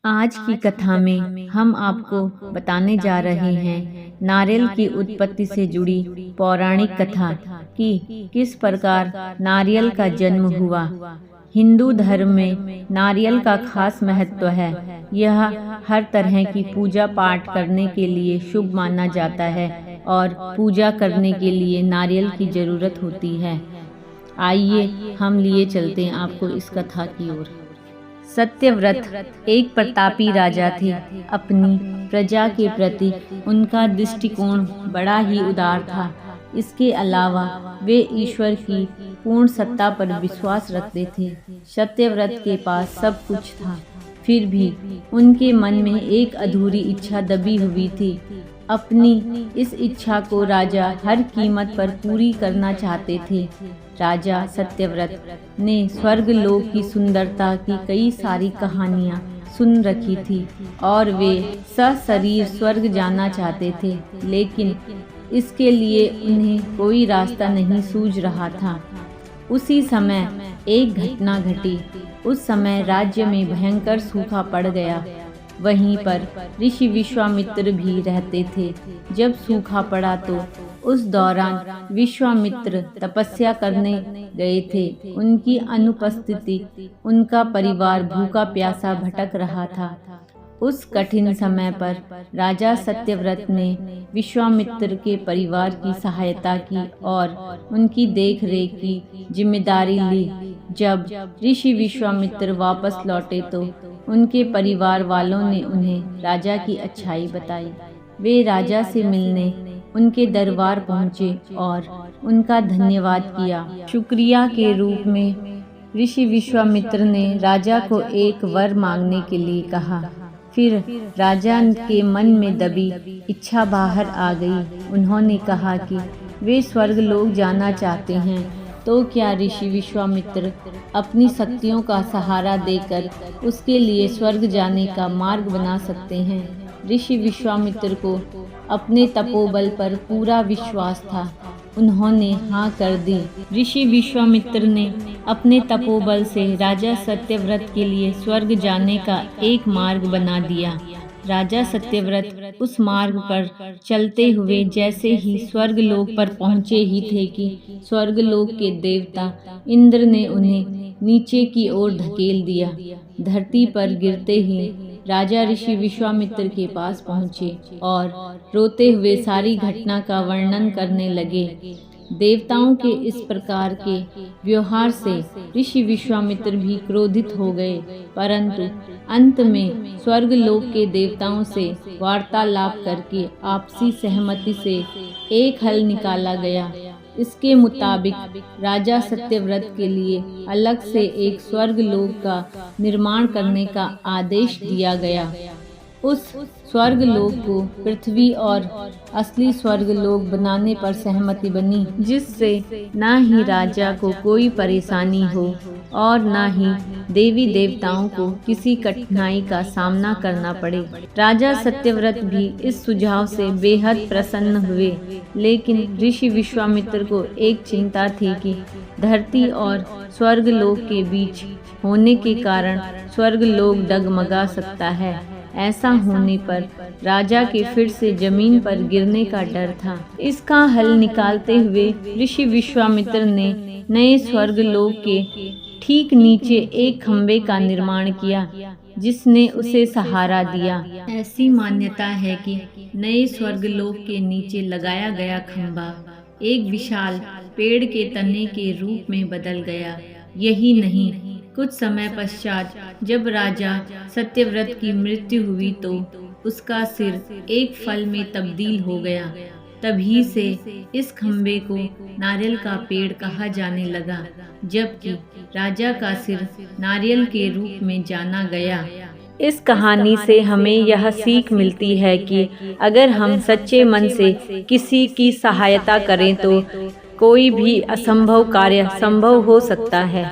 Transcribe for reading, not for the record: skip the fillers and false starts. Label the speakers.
Speaker 1: आज की कथा में हम आपको बताने जा रहे हैं नारियल की उत्पत्ति से जुड़ी पौराणिक कथा कि किस प्रकार नारियल का जन्म हुआ। हिंदू धर्म में नारियल का खास महत्व है। यह हर तरह की पूजा पाठ करने के लिए शुभ माना जाता है और पूजा करने के लिए नारियल की जरूरत होती है। आइए हम लिए चलते हैं आपको इस कथा की ओर। सत्यव्रत एक प्रतापी राजा थे। अपनी प्रजा के प्रति उनका दृष्टिकोण बड़ा ही उदार था। इसके अलावा वे ईश्वर की पूर्ण सत्ता पर विश्वास रखते थे। सत्यव्रत के पास सब कुछ था, फिर भी उनके मन में एक अधूरी इच्छा दबी हुई थी। अपनी इस इच्छा को राजा हर कीमत पर पूरी करना चाहते थे। राजा सत्यव्रत ने स्वर्ग लोक की सुंदरता की कई सारी कहानियां सुन रखी थी और वे सशरीर स्वर्ग जाना चाहते थे, लेकिन इसके लिए उन्हें कोई रास्ता नहीं सूझ रहा था। उसी समय एक घटना घटी। उस समय राज्य में भयंकर सूखा पड़ गया। वहीं पर ऋषि विश्वामित्र भी रहते थे। जब सूखा पड़ा तो उस दौरान विश्वामित्र तपस्या करने गए थे। उनकी अनुपस्थिति उनका परिवार भूखा प्यासा भटक रहा था। उस कठिन समय पर राजा सत्यव्रत ने विश्वामित्र के परिवार की सहायता की और उनकी देखरेख की जिम्मेदारी ली। जब ऋषि विश्वामित्र वापस लौटे तो उनके परिवार वालों ने उन्हें राजा की अच्छाई बताई। वे राजा से मिलने उनके दरबार पहुँचे और उनका धन्यवाद किया। शुक्रिया के रूप में ऋषि विश्वामित्र ने राजा को एक वर मांगने के लिए कहा। फिर राजा के मन में दबी इच्छा बाहर आ गई। उन्होंने कहा कि वे स्वर्ग लोक जाना चाहते हैं, तो क्या ऋषि विश्वामित्र अपनी शक्तियों का सहारा देकर उसके लिए स्वर्ग जाने का मार्ग बना सकते हैं। ऋषि विश्वामित्र को अपने तपोबल पर पूरा विश्वास था। उन्होंने हाँ कर दी। ऋषि विश्वामित्र ने अपने तपोबल से राजा सत्यव्रत के लिए स्वर्ग जाने का एक मार्ग बना दिया। राजा सत्यव्रत उस मार्ग पर चलते हुए जैसे ही स्वर्ग लोक पर पहुँचे ही थे कि स्वर्ग लोक के देवता इंद्र ने उन्हें नीचे की ओर धकेल दिया। धरती पर गिरते ही राजा ऋषि विश्वामित्र के पास पहुँचे और रोते हुए सारी घटना का वर्णन करने लगे। देवताओं के इस प्रकार के व्यवहार से ऋषि विश्वामित्र भी क्रोधित हो गए, परंतु अंत में स्वर्ग लोक के देवताओं से वार्तालाप करके आपसी सहमति से एक हल निकाला गया। इसके मुताबिक राजा सत्यव्रत के लिए अलग से एक स्वर्ग लोक का निर्माण करने का आदेश दिया गया। उस स्वर्ग लोक को पृथ्वी और असली स्वर्ग लोक बनाने पर सहमति बनी, जिससे न ही राजा को कोई परेशानी हो और न ही देवी देवताओं को किसी कठिनाई का सामना करना पड़े। राजा सत्यव्रत भी इस सुझाव से बेहद प्रसन्न हुए, लेकिन ऋषि विश्वामित्र को एक चिंता थी कि धरती और स्वर्ग लोक के बीच होने के कारण स्वर्ग लोक डगमगा सकता है। ऐसा होने पर राजा के फिर से जमीन पर गिरने का डर था। इसका हल निकालते हुए ऋषि विश्वामित्र ने नए स्वर्ग लोक के ठीक नीचे एक खम्भे का निर्माण किया, जिसने उसे सहारा दिया। ऐसी मान्यता है कि नए स्वर्ग लोक के नीचे लगाया गया खम्भा एक विशाल पेड़ के तने के रूप में बदल गया। यही नहीं, कुछ समय पश्चात जब राजा सत्यव्रत की मृत्यु हुई तो उसका सिर एक फल में तब्दील हो गया। तभी से इस खम्भे को नारियल का पेड़ कहा जाने लगा, जबकि राजा का सिर नारियल के रूप में जाना गया। इस कहानी से हमें यह सीख मिलती है कि अगर हम सच्चे मन से किसी की सहायता करें तो कोई भी असंभव कार्य संभव हो सकता है।